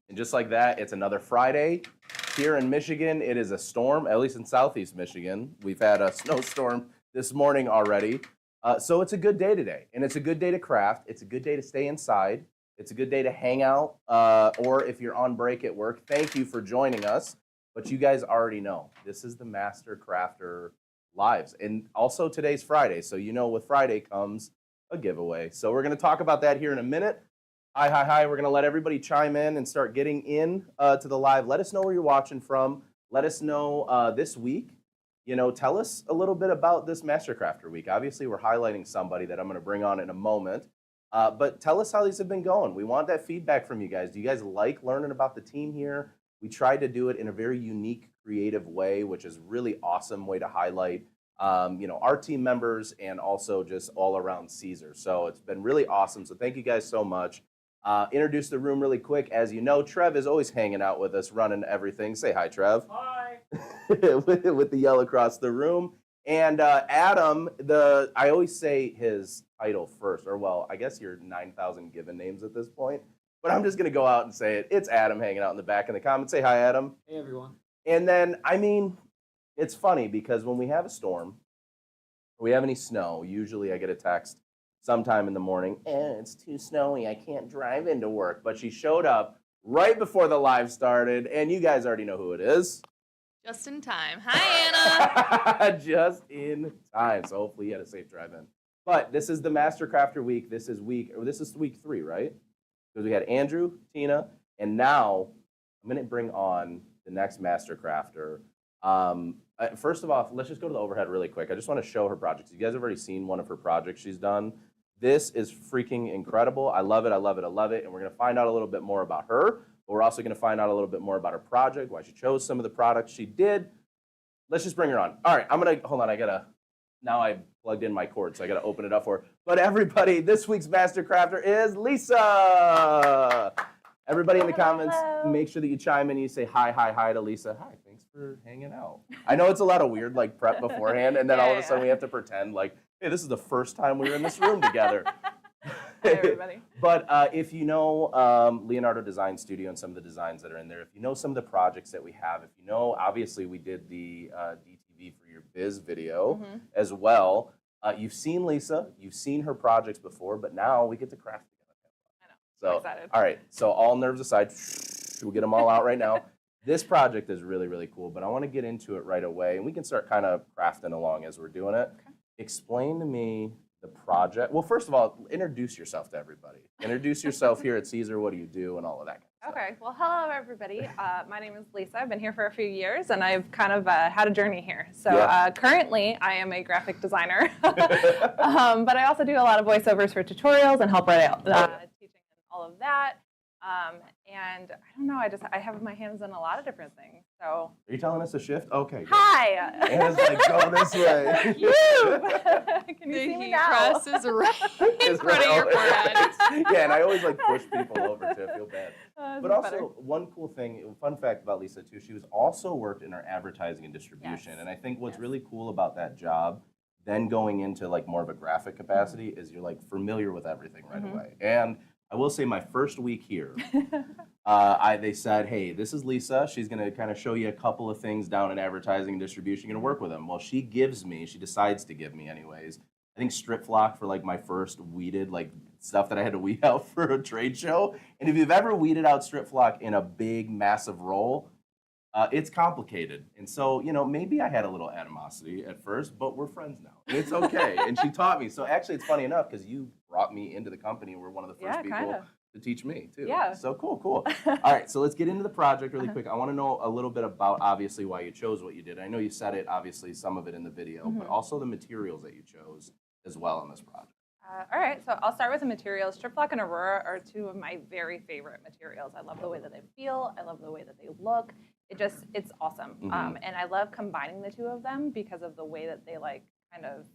And just like that, it's another Friday. Here in Michigan, it is a storm, at least in southeast Michigan. We've had a snowstorm this morning already. So it's a good day today, and it's a good day to craft. It's a good day to stay inside. It's a good day to hang out, or if you're on break at work, thank you for joining us. But you guys already know, this is the Master Crafter Lives. And also today's Friday, so you know with Friday comes a giveaway. So we're going to talk about that here in a minute. Hi. We're going to let everybody chime in and start getting in to the live. Let us know where you're watching from. Let us know this week. You know, tell us a little bit about this Master Crafter week. Obviously, we're highlighting somebody that I'm going to bring on in a moment. But tell us how these have been going. We want that feedback from you guys. Do you guys like learning about the team here? We tried to do it in a very unique, creative way, which is really awesome way to highlight you know, our team members and also just all around Siser. So it's been really awesome. So thank you guys so much. Introduce the room really quick. As you know, Trev is always hanging out with us, running everything. Say hi, Trev. Hi. with the yell across the room. And Adam, I always say his title first, or well, I guess you're 9,000 given names at this point. But I'm just going to go out and say it. It's Adam hanging out in the back in the comments. Say hi, Adam. Hey, everyone. And then, I mean, it's funny because when we have a storm, or we have any snow, usually I get a text sometime in the morning, it's too snowy, I can't drive into work. But she showed up right before the live started, and you guys already know who it is. Just in time. Hi, Anna. Just in time. So hopefully you had a safe drive in. But this is the Master Crafter week. This is week 3, right? Because we had Andrew, Tina, and now I'm going to bring on the next Master Crafter. First of all, let's just go to the overhead really quick. I just want to show her projects. You guys have already seen one of her projects she's done. This is freaking incredible. I love it. And we're going to find out a little bit more about her. But we're also going to find out a little bit more about her project, why she chose some of the products she did. Let's just bring her on. All right, hold on. Now I plugged in my cord, so I got to open it up for her. But everybody, this week's Master Crafter is Lisa. Everybody in the comments, make sure that you chime in and you say hi to Lisa. Hi, thanks for hanging out. I know it's a lot of weird like prep beforehand, and then all of a sudden we have to pretend like, hey, this is the first time we were in this room together. Hi, everybody. But if you know Leonardo Design Studio and some of the designs that are in there, if you know some of the projects that we have, if you know, obviously we did the DTV for Your Biz video as well. You've seen Lisa, you've seen her projects before, but now we get to craft together. I know. So, I'm excited. all right, so all nerves aside, we'll get them all out right now. This project is really, really cool, but I want to get into it right away, and we can start kind of crafting along as we're doing it. Okay. Explain to me the project. Well, first of all, introduce yourself to everybody. Introduce yourself here at Siser. What do you do and all of that kind of stuff. Okay. Well, hello, everybody. My name is Lisa. I've been here for a few years, and I've kind of had a journey here. So currently, I am a graphic designer, but I also do a lot of voiceovers for tutorials and help write out teaching and all of that. And I don't know, I have my hands in a lot of different things. So Are you telling us to shift? Okay. Good. Hi. Anna's like, go this way. Can you see me now? Press is right in front of your forehead. Yeah, and I always like push people over too. I feel bad. But also, better. one cool thing, fun fact about Lisa too, she was also worked in our advertising and distribution. Yes. And I think what's really cool about that job, then going into like more of a graphic capacity, is you're like familiar with everything right away. And I will say my first week here, they said, hey, this is Lisa. She's going to kind of show you a couple of things down in advertising and distribution. You're going to work with them. Well, she decides to give me anyways, I think strip flock for like my first weeded like stuff that I had to weed out for a trade show. And if you've ever weeded out strip flock in a big, massive roll, it's complicated. And so, you know, maybe I had a little animosity at first, but we're friends now. And it's okay. And she taught me. So actually, it's funny enough because you brought me into the company. We're one of the first people to teach me, too. Yeah. So cool. All right, so let's get into the project really quick. I want to know a little bit about, obviously, why you chose what you did. I know you said it, obviously, some of it in the video, but also the materials that you chose as well on this project. All right, so I'll start with the materials. Strip flock and Aurora are two of my very favorite materials. I love the way that they feel. I love the way that they look. It's awesome. And I love combining the two of them because of the way that they like kind of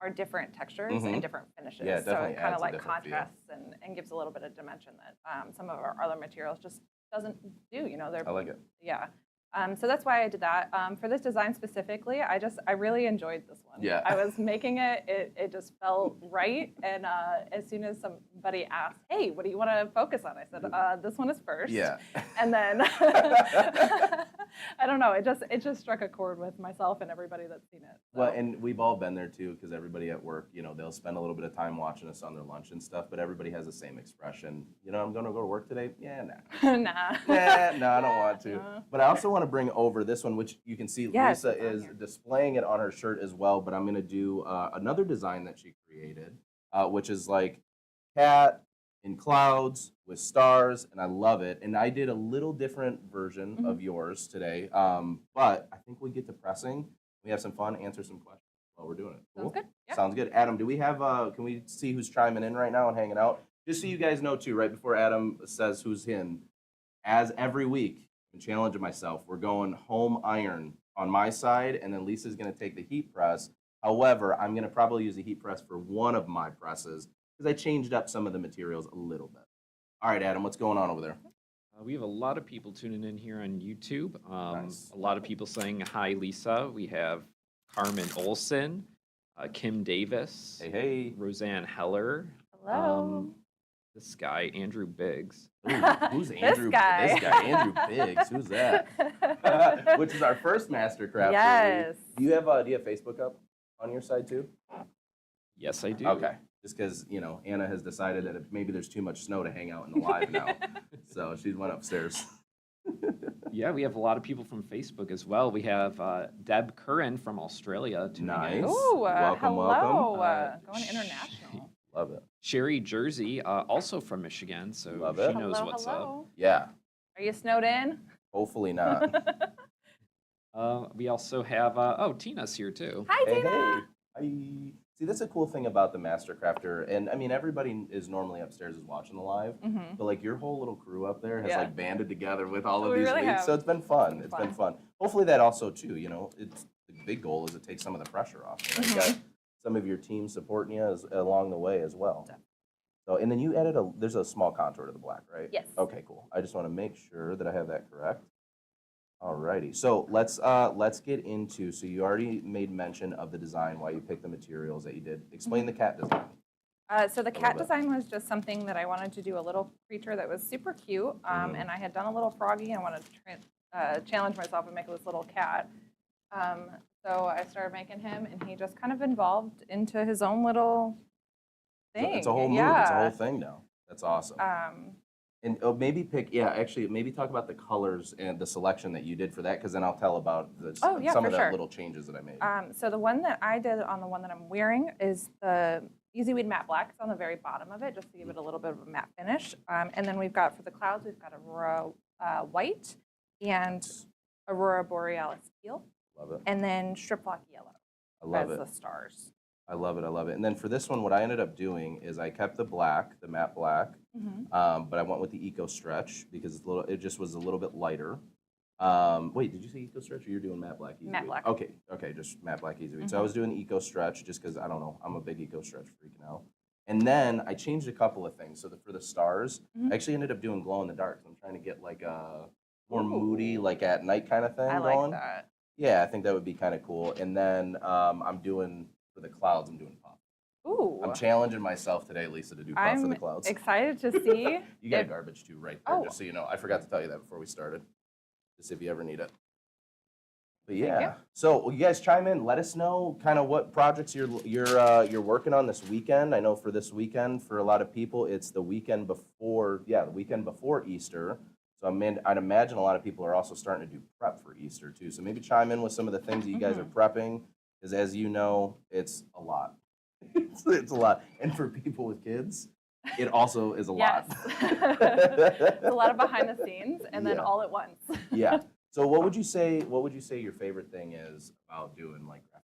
are different textures and different finishes. Yeah, so it kind of like different feel. contrasts and gives a little bit of dimension that some of our other materials just doesn't do. You know, I like it. Yeah. So that's why I did that. For this design specifically, I really enjoyed this one. Yeah. I was making it, it just felt right. And as soon as everybody asked, hey, what do you want to focus on? I said, this one is first. Yeah. And then, I don't know, it just struck a chord with myself and everybody that's seen it. So. Well, and we've all been there too, because everybody at work, they'll spend a little bit of time watching us on their lunch and stuff, but everybody has the same expression. I'm going to go to work today? Yeah, nah. Nah. No, I don't want to. No. But I also want to bring over this one, which you can see Yes, Lisa it's on is here. displaying it on her shirt as well, but I'm going to do another design that she created, which is like cat in clouds with stars, and I love it. And I did a little different version of yours today, but I think we get to pressing. We have some fun, answer some questions while we're doing it. Cool? Sounds good. Yeah. Sounds good. Adam, do we have, can we see who's chiming in right now and hanging out? Just so you guys know too, right before Adam says who's in, as every week, I'm challenging myself. We're going home iron on my side, and then Lisa's going to take the heat press. However, I'm going to probably use a heat press for one of my presses because I changed up some of the materials a little bit. All right, Adam, what's going on over there? We have a lot of people tuning in here on YouTube. Nice. A lot of people saying hi, Lisa. We have Carmen Olson, Kim Davis, Hey, hey. Roseanne Heller. Hello. This guy, Andrew Biggs. Ooh, who's This Andrew? guy. This guy, Andrew Biggs. Who's that? Which is our first master crafter. Yes. Do you have Facebook up on your side too? Yes, I do. Okay. Just because, Anna has decided that maybe there's too much snow to hang out in the live now. So she went upstairs. Yeah, we have a lot of people from Facebook as well. We have Deb Curran from Australia tuning Nice. in. Ooh, Welcome, hello. welcome. Going international. Love it. Sherry Jersey, also from Michigan, so Love she it. knows Hello, what's up. hello. Yeah. Are you snowed in? Hopefully not. We also have, Tina's here too. Hi, Hey, Tina. hey. Hi. See, that's a cool thing about the Master Crafter. And I mean, everybody is normally upstairs is watching the live. Mhm. But like your whole little crew up there has Yeah. like banded together with all of We these really weeks. have. So it's been fun. It's It's been fun. fun. Hopefully that also too, it's the big goal is to take some of the pressure off. You Mm-hmm. got some of your team supporting you along the way as well. Definitely. So, and then you added there's a small contour to the black, right? Yes. Okay, cool. I just want to make sure that I have that correct. Alrighty, so let's get into, so you already made mention of the design, why you picked the materials that you did. Explain the cat design. So the love cat it. design was just something that I wanted to do a little creature that was super cute, Mhm. and I had done a little froggy. I wanted to challenge myself and make this little cat. So I started making him, and he just kind of evolved into his own little thing. It's a whole move, yeah. it's a whole thing now. That's awesome. Um, And maybe talk about the colors and the selection that you did for that, because then I'll tell about Oh, yeah, some for of the sure. little changes that I made. So the one that I did on the one that I'm wearing is the Easy Weed Matte Black. It's on the very bottom of it, just to give it a little bit of a matte finish. And then we've got, for the clouds, we've got Aurora White and Aurora Borealis Teal, Love it. and then Strip Lock Yellow I love as it. the stars. I love it. I love it. And then for this one, what I ended up doing is I kept the black, the matte black, Mm-hmm. but I went with the Eco Stretch because it just was a little bit lighter. Wait, did you say Eco Stretch or you're doing matte black easy? Matte Weed? black. Okay, just matte black easy. Weed. So I Mhm. was doing Eco Stretch just because I don't know, I'm a big Eco Stretch freak now. And then I changed a couple of things. So for the stars, Mhm. I actually ended up doing glow in the dark. So I'm trying to get like a more Ooh. moody, like at night kind of thing I like going. that. Yeah, I think that would be kind of cool. And then I'm doing for the clouds, I'm doing pop. Ooh. I'm challenging myself today, Lisa, to do puff for the I'm clouds. excited to see. You got a if- garbage too right there, Oh. just so you know. I forgot to tell you that before we started, just if you ever need it. But Thank yeah, you. so you guys chime in. Let us know kind of what projects you're working on this weekend. I know for this weekend, for a lot of people, it's the weekend before. Yeah, the weekend before Easter. So I'd imagine a lot of people are also starting to do prep for Easter too. So maybe chime in with some of the things that you guys are prepping, because as you know, it's a lot. It's a lot, and for people with kids, it also is a Yes. lot. It's a lot of behind the scenes, and then Yeah. all at once. Yeah. So what would you say? What would you say your favorite thing is about doing like graphic?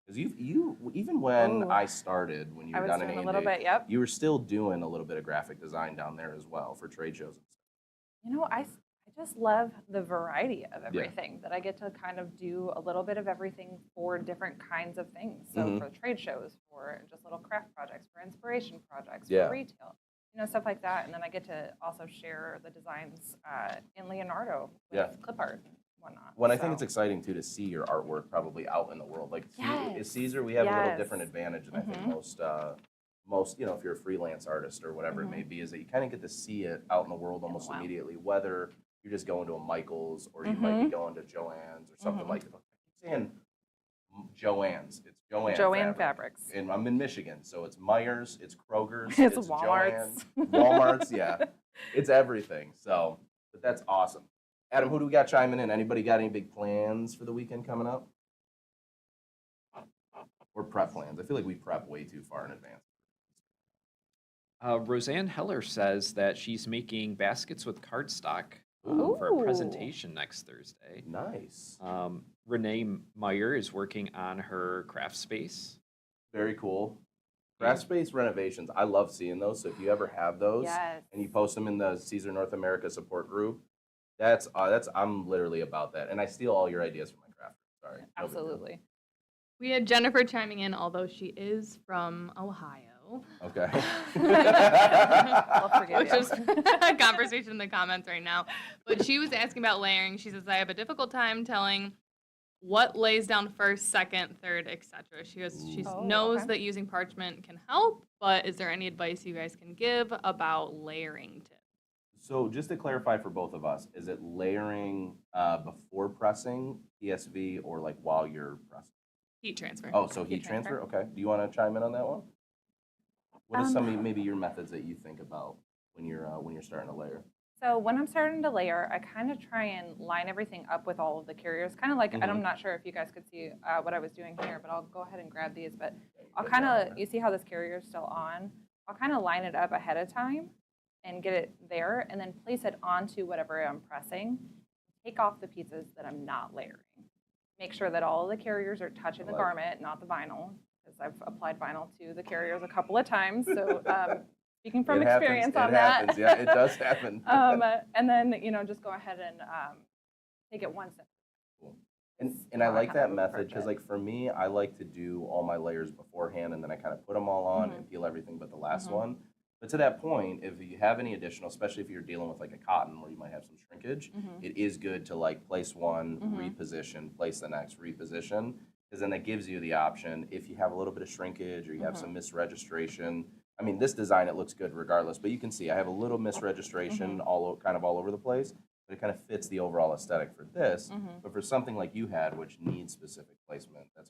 Because you even when Ooh. I started, when you I were was down in doing a A&D, little bit. Yep. you were still doing a little bit of graphic design down there as well for trade shows and stuff. You know, I just love the variety of everything, that I get to kind of do a little bit of everything for different kinds of things. So Mhm. for trade shows, for just little craft projects, for inspiration projects, Yeah. for retail, stuff like that. And then I get to also share the designs in Leonardo with Yeah. clip art and whatnot. When I think So- it's exciting too to see your artwork probably out in the world. Like at Yes. Siser, we have a little Yes. different advantage than I think Mhm. most, if you're a freelance artist or whatever it may be, is that you kind of get to see it out in the world almost wow. immediately, whether you're just going to a Michael's or you might be going to Joann's or something like that. I keep saying Joann's. It's Joann Fabrics. And I'm in Michigan, so it's Myers, it's Kroger's, It's Joann's, Walmart's. Walmart's, yeah. It's everything. So, but that's awesome. Adam, who do we got chiming in? Anybody got any big plans for the weekend coming up? Or prep plans? I feel like we prep way too far in advance. Roseanne Heller says that she's making baskets with cardstock for Ooh. a presentation next Thursday. Nice. Renee Meyer is working on her craft space. Very cool. Craft space renovations. I love seeing those. So if you ever have those Yes. and you post them in the Siser North America support group, that's I'm literally about that. And I steal all your ideas from my craft group. Sorry. No big deal. Absolutely. We had Jennifer chiming in, although she is from Ohio. Okay. We'll forgive Which you. is a conversation in the comments right now. But she was asking about layering. She says, I have a difficult time telling what lays down first, second, third, etc. She Oh, knows okay. that using parchment can help, but is there any advice you guys can give about layering tips? So just to clarify for both of us, is it layering before pressing PSV or like while you're pressing? Heat transfer. Oh, so heat Heat transfer. transfer? Okay. Do you want to chime in on that one? What are some of maybe your methods that you think about when you're starting to layer? So when I'm starting to layer, I kind of try and line everything up with all of the carriers. Kind of like, and I'm not sure if you guys could see what I was doing here, but I'll go ahead and grab these. But I'll kind of, you see how this carrier is still on? I'll kind of line it up ahead of time and get it there and then place it onto whatever I'm pressing. Take off the pieces that I'm not layering. Make sure that all of the carriers are touching the garment, not the vinyl, because I've applied vinyl to the carriers a couple of times. So speaking from It experience happens. on It that. happens. Yeah, it does happen. And then, just go ahead and take it one step. And I like how I that would method approach because, it. like, for me, I like to do all my layers beforehand and then I kind of put them all on and peel everything but the last one. But to that point, if you have any additional, especially if you're dealing with like a cotton where you might have some shrinkage, it is good to like place one, reposition, place the next, reposition, because then that gives you the option if you have a little bit of shrinkage or you have some misregistration. I mean, this design, it looks good regardless, but you can see I have a little misregistration kind of all over the place, but it kind of fits the overall aesthetic for this. But for something like you had, which needs specific placement, I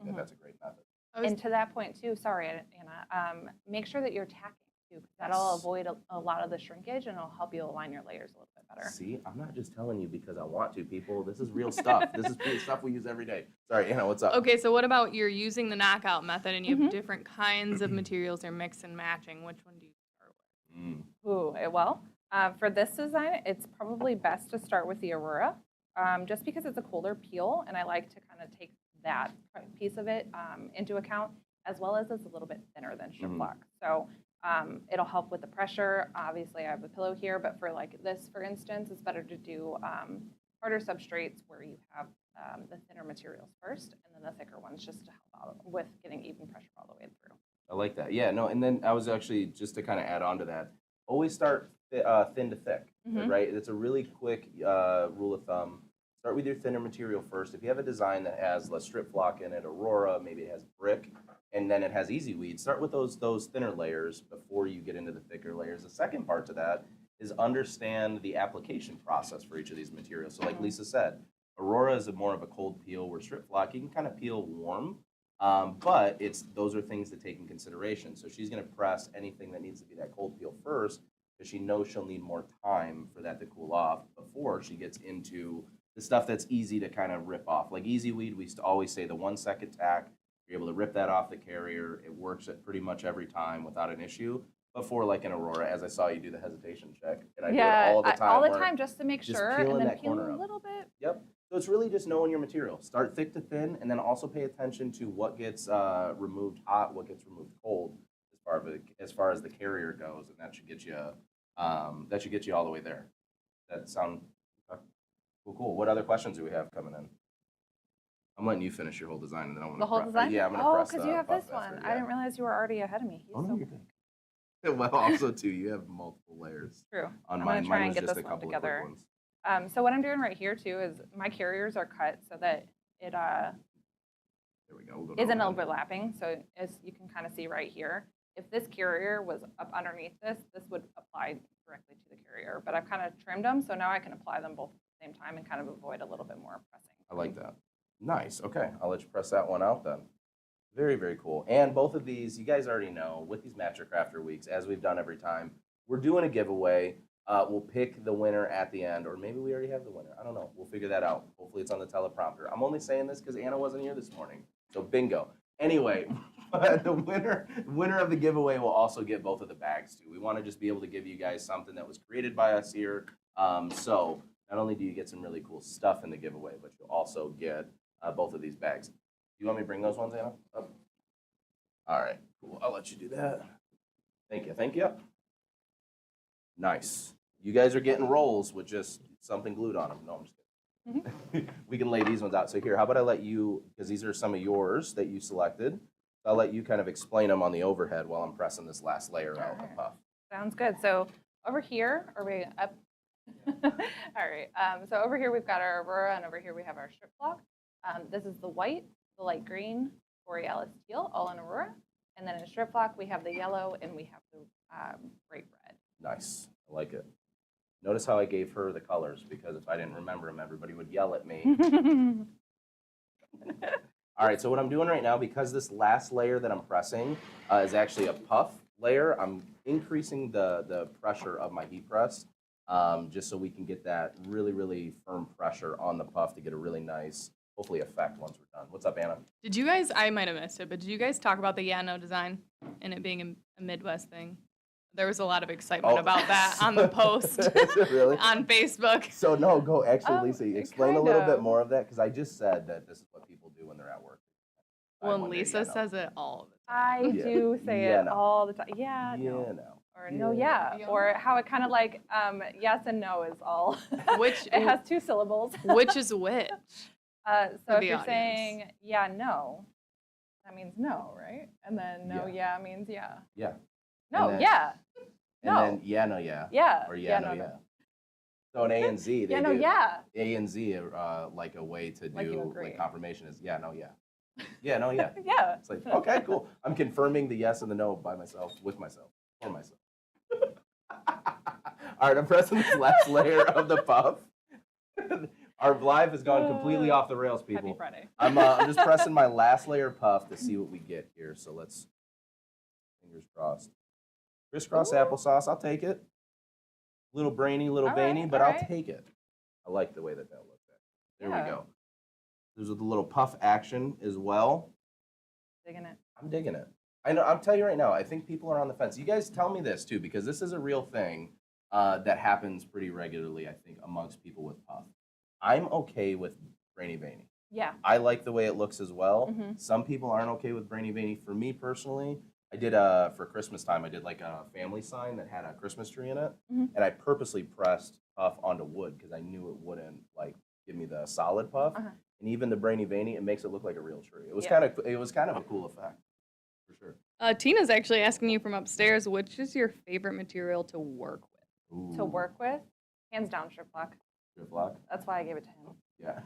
think that's a great method. And to that point too, sorry, Anna, make sure that you're tacking too, because that'll avoid a lot of the shrinkage and it'll help you align your layers a little bit better. See, I'm not just telling you because I want to, people. This is real stuff. This is real stuff we use every day. Sorry, Anna, what's up? Okay, so what about you're using the knockout method and you have different kinds of materials or mix and matching? Which one do you start with? Well, for this design, it's probably best to start with the Aurora, just because it's a colder peel, and I like to kind of take that piece of it into account, as well as it's a little bit thinner than Shiplap. So it'll help with the pressure. Obviously, I have a pillow here, but for like this, for instance, it's better to do harder substrates where you have the thinner materials first, and then the thicker ones just to help out with getting even pressure all the way through. I like that. Yeah, no, and then I was actually, just to kind of add on to that, always start thin to thick, right? It's a really quick rule of thumb. Start with your thinner material first. If you have a design that has less strip flock in it, Aurora, maybe it has brick, and then it has easy weed, start with those thinner layers before you get into the thicker layers. The second part to that is understand the application process for each of these materials. So like Lisa said, Aurora is more of a cold peel, where strip flock, you can kind of peel warm, but those are things to take in consideration. So she's going to press anything that needs to be that cold peel first, because she knows she'll need more time for that to cool off before she gets into the stuff that's easy to kind of rip off. Like easy weed, we used to always say the 1 second tack, you're able to rip that off the carrier. It works at pretty much every time without an issue. But for like an Aurora, as I saw you do the hesitation check, and I do it all the time. All the where time, just to make just sure, peeling and then that peel corner a up. little bit. Yep. So it's really just knowing your material. Start thick to thin, and then also pay attention to what gets removed hot, what gets removed cold, as far as the carrier goes, and that should get you all the way there. That sound cool? What other questions do we have coming in? I'm letting you finish your whole design, and then I want to The whole design? Yeah, I'm gonna Oh, press because the you have button this one. faster, I didn't realize you were already ahead of me. He's Oh, no, so you're good. Well, also too, you have multiple layers. true. On I'm mine, gonna try mine and was get just this a one couple of quick together. ones. So what I'm doing right here too is my carriers are cut so that it There we go. We'll go to isn't overhead. overlapping. So as you can kind of see right here, if this carrier was up underneath this, this would apply directly to the carrier. But I've kind of trimmed them, so now I can apply them both at the same time and kind of avoid a little bit more pressing. I like that. Nice. Okay, I'll let you press that one out then. Very, very cool. And both of these, you guys already know, with these Match Your Crafter weeks, as we've done every time, we're doing a giveaway. We'll pick the winner at the end, or maybe we already have the winner. I don't know. We'll figure that out. Hopefully it's on the teleprompter. I'm only saying this because Anna wasn't here this morning. So bingo. Anyway, the winner of the giveaway will also get both of the bags too. We want to just be able to give you guys something that was created by us here. So not only do you get some really cool stuff in the giveaway, but you'll also get both of these bags. Do you want me to bring those ones, Anna? Up? All right, cool. I'll let you do that. Thank you. Thank you. Nice. You guys are getting rolls with just something glued on them. No, I'm just kidding. We can lay these ones out. So here, how about I let you, because these are some of yours that you selected. I'll let you kind of explain them on the overhead while I'm pressing this last layer out of the puff. Sounds good. So over here, are we up? All right. So over here we've got our Aurora, and over here we have our strip block. This is the white, the light green, Borealis teal, all in Aurora. And then in strip block we have the yellow and we have the bright red. Nice. I like it. Notice how I gave her the colors, because if I didn't remember them, everybody would yell at me. All right, so what I'm doing right now, because this last layer that I'm pressing is actually a puff layer, I'm increasing the pressure of my heat press just so we can get that really, really firm pressure on the puff to get a really nice, hopefully, effect once we're done. What's up, Anna? Did you guys, I might have missed it, but did you guys talk about the Yeah No design and it being a Midwest thing? There was a lot of excitement about that on the post Really? on Facebook. So no, go actually, Lisa, explain a kind little of. bit more of that, because I just said that this is what people do when they're at work. I Well, and wonder, Lisa yeah, no. says it all the I Yeah. do say Yeah, it no. all the time. Yeah, Yeah, no. no. Or no, yeah. Or how it kind of like yes and no is all. time. Which It has two syllables. which is which? So for if the you're audience. saying yeah, no, that means no, right? And then no, yeah, means yeah. Yeah. No, then- yeah. And No. then yeah, no, yeah. Yeah. Or yeah, no, yeah. So in A and Z, they Yeah, no, do yeah. A and Z, like a way to Like you do agree. like confirmation is yeah, no, yeah. Yeah, no, yeah. Yeah. It's like, okay, cool. I'm confirming the yes and the no by myself, with myself, for myself. All right, I'm pressing this last layer of the puff. Our live has gone completely off the rails, Happy people. Friday. I'm just pressing my last layer of puff to see what we get here. So let's, fingers crossed. Crisscross applesauce, I'll take it. Little brainy, little All veiny, right, but all I'll right. take it. I like the way that looks. There Yeah. we go. There's a little puff action as well. Digging it. I'm digging it. I know. I'm telling you right now. I think people are on the fence. You guys tell me this too, because this is a real thing that happens pretty regularly. I think amongst people with puff. I'm okay with brainy veiny. Yeah. I like the way it looks as well. Mhm. Some people aren't okay with brainy veiny. For me personally, I did for Christmas time. I did like a family sign that had a Christmas tree in it, Mhm. and I purposely pressed puff onto wood because I knew it wouldn't like give me the solid puff. Uh-huh. And even the brainy veiny, it makes it look like a real tree. It was Yeah. kind of a cool effect, for sure. Tina's actually asking you from upstairs, which is your favorite material to work with? To work with, hands down, strip block. Strip block. That's why I gave it to him. Yeah.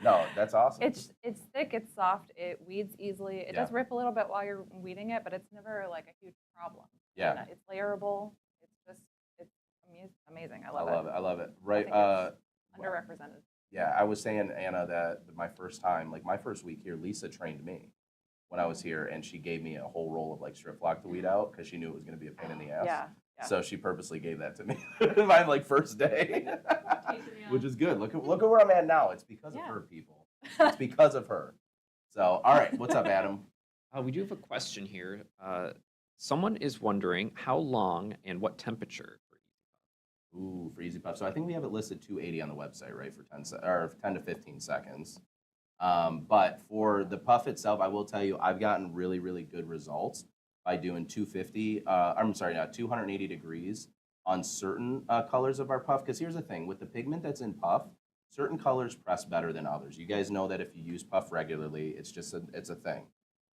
No, that's awesome. It's thick, it's soft, it weeds easily. It does rip a little bit while you're weeding it, but it's never like a huge problem. Yeah. And it's layerable. It's amazing. I I love love it. I love it. Right. think it's underrepresented. Yeah, I was saying, Anna, that my first time, like my first week here, Lisa trained me when I was here, and she gave me a whole roll of like strip block to weed out because she knew it was going to be a pain in the ass. Yeah. So she purposely gave that to me my like first day, which is good. Look at where I'm at now. It's because of Yeah. her, people. It's because of her. So, all right, what's up, Adam? We do have a question here. Someone is wondering how long and what temperature for Ooh, for Easy Puff. So I think we have it listed 280 on the website, right, for 10 to 15 seconds. But for the puff itself, I will tell you, I've gotten really, really good results by doing 280 degrees on certain colors of our puff. Because here's the thing, with the pigment that's in puff, certain colors press better than others. You guys know that if you use puff regularly, it's a thing.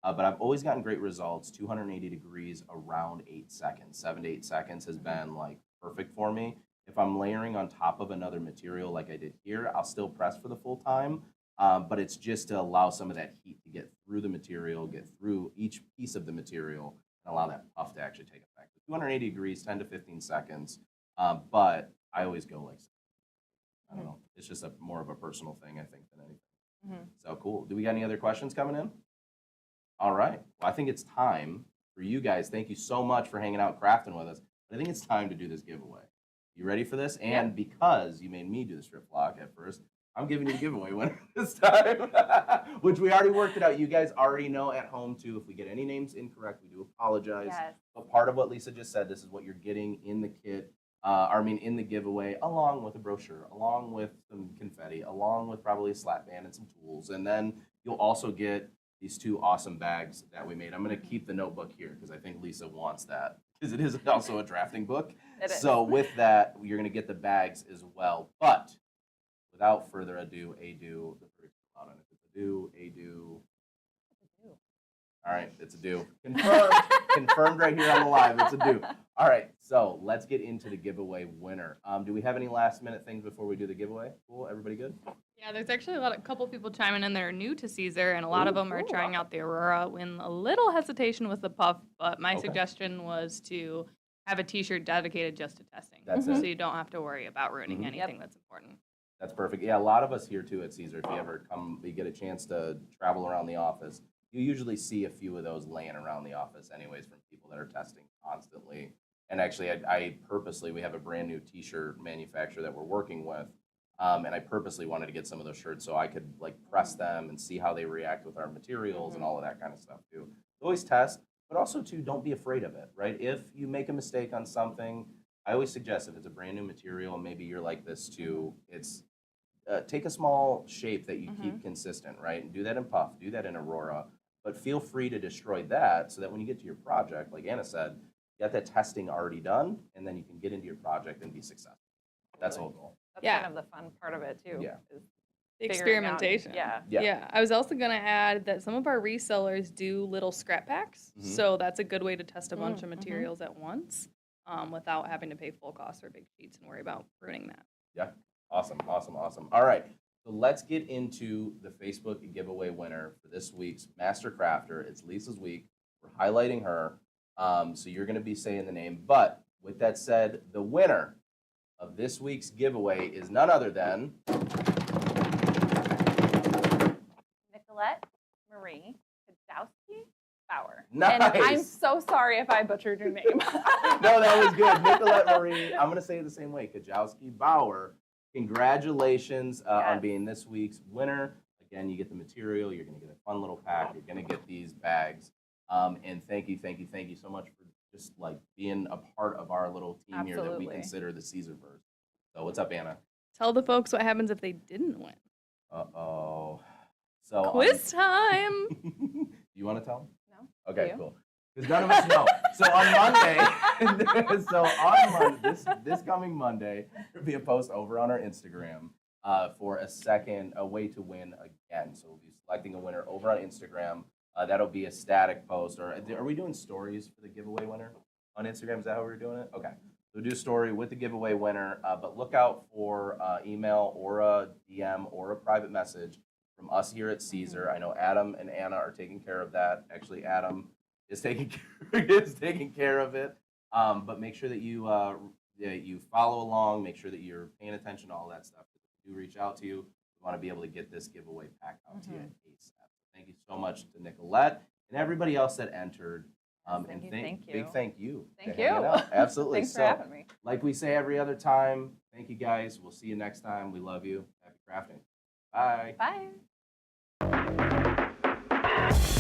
But I've always gotten great results, 280 degrees around 8 seconds. 7 to 8 seconds has been like perfect for me. If I'm layering on top of another material like I did here, I'll still press for the full time. But it's just to allow some of that heat to get through through the material, get through each piece of the material, and allow that puff to actually take effect. 280 degrees, 10 to 15 seconds, but I always go like, I don't know, it's just more of a personal thing, I think, than anything. So cool. Do we got any other questions coming in? All right. Well, I think it's time for you guys. Thank you so much for hanging out crafting with us. But I think it's time to do this giveaway. You ready for this? And because you made me do the strip block at first, I'm giving you the giveaway winner this time, which we already worked it out. You guys already know at home, too. If we get any names incorrect, we do apologize. Yes. But part of what Lisa just said, this is what you're getting in the kit, in the giveaway, along with a brochure, along with some confetti, along with probably a slap band and some tools. And then you'll also get these 2 awesome bags that we made. I'm going to keep the notebook here because I think Lisa wants that because it is also a drafting book. It is. So with that, you're going to get the bags as well. But without further ado, the verdict out on it. It's a do. All right, it's a do. Confirmed. Confirmed right here on the live. It's a do. All right, so let's get into the giveaway winner. Do we have any last minute things before we do the giveaway? Cool, everybody good? Yeah, there's actually a couple people chiming in that are new to Siser, and a lot of them are trying out the Aurora. When a little hesitation with the puff, but my suggestion was to have a T-shirt dedicated just to testing, That's so it. you don't have to worry about ruining anything that's important. That's perfect. Yeah, a lot of us here too at Siser, if you ever come, we get a chance to travel around the office, you usually see a few of those laying around the office anyways from people that are testing constantly. And actually, I purposely, we have a brand new T-shirt manufacturer that we're working with, and I purposely wanted to get some of those shirts so I could like press them and see how they react with our materials and all of that kind of stuff too. Always test, but also too, don't be afraid of it, right? If you make a mistake on something, I always suggest if it's a brand new material, and maybe you're like this too, it's take a small shape that you keep consistent, right? And do that in Puff, do that in Aurora, but feel free to destroy that so that when you get to your project, like Anna said, you got that testing already done, and then you can get into your project and be successful. That's the whole goal. That's Yeah. kind of the fun part of it too. Yeah. Is The figuring out- experimentation. Yeah. Yeah. I was also going to add that some of our resellers do little scrap packs. Mhm. So that's a good way to test a bunch of Mhm. materials at once without having to pay full cost for big sheets and worry about ruining that. Yeah, awesome. All right, so let's get into the Facebook giveaway winner for this week's Master Crafter. It's Lisa's week. We're highlighting her, so you're going to be saying the name. But with that said, the winner of this week's giveaway is none other than Nicolette Marie Kajowski Bauer. Nice. And I'm so sorry if I butchered your name. No, that was good. Nicolette Marie, I'm going to say it the same way, Kajowski Bauer. Congratulations on Yes. being this week's winner. Again, you get the material, you're going to get a fun little pack, you're going to get these bags. And thank you so much for just like being a part of our little team here that we Absolutely. consider the Siserverse. So what's up, Anna? Tell the folks what happens if they didn't win. Uh-oh. So Quiz time! you want to tell them? No? Okay, You? cool. Because none of us know. So on Monday, this coming Monday, there'll be a post over on our Instagram for a way to win again. So we'll be selecting a winner over on Instagram. That'll be a static post. Or are we doing stories for the giveaway winner on Instagram? Is that how we're doing it? Okay. We'll do a story with the giveaway winner, but look out for email or a DM or a private message from us here at Siser. I know Adam and Anna are taking care of that. Actually, Adam is taking care of it. But make sure that you follow along. Make sure that you're paying attention to all that stuff. If we do reach out to you, we want to be able to get this giveaway pack out to you ASAP. Thank you so much to Nicolette and everybody else that entered. Thank you. Big thank you. Thank to hanging you. out. Absolutely. Thanks for So, having me. like we say every other time, thank you guys. We'll see you next time. We love you. Happy crafting. Bye. Bye.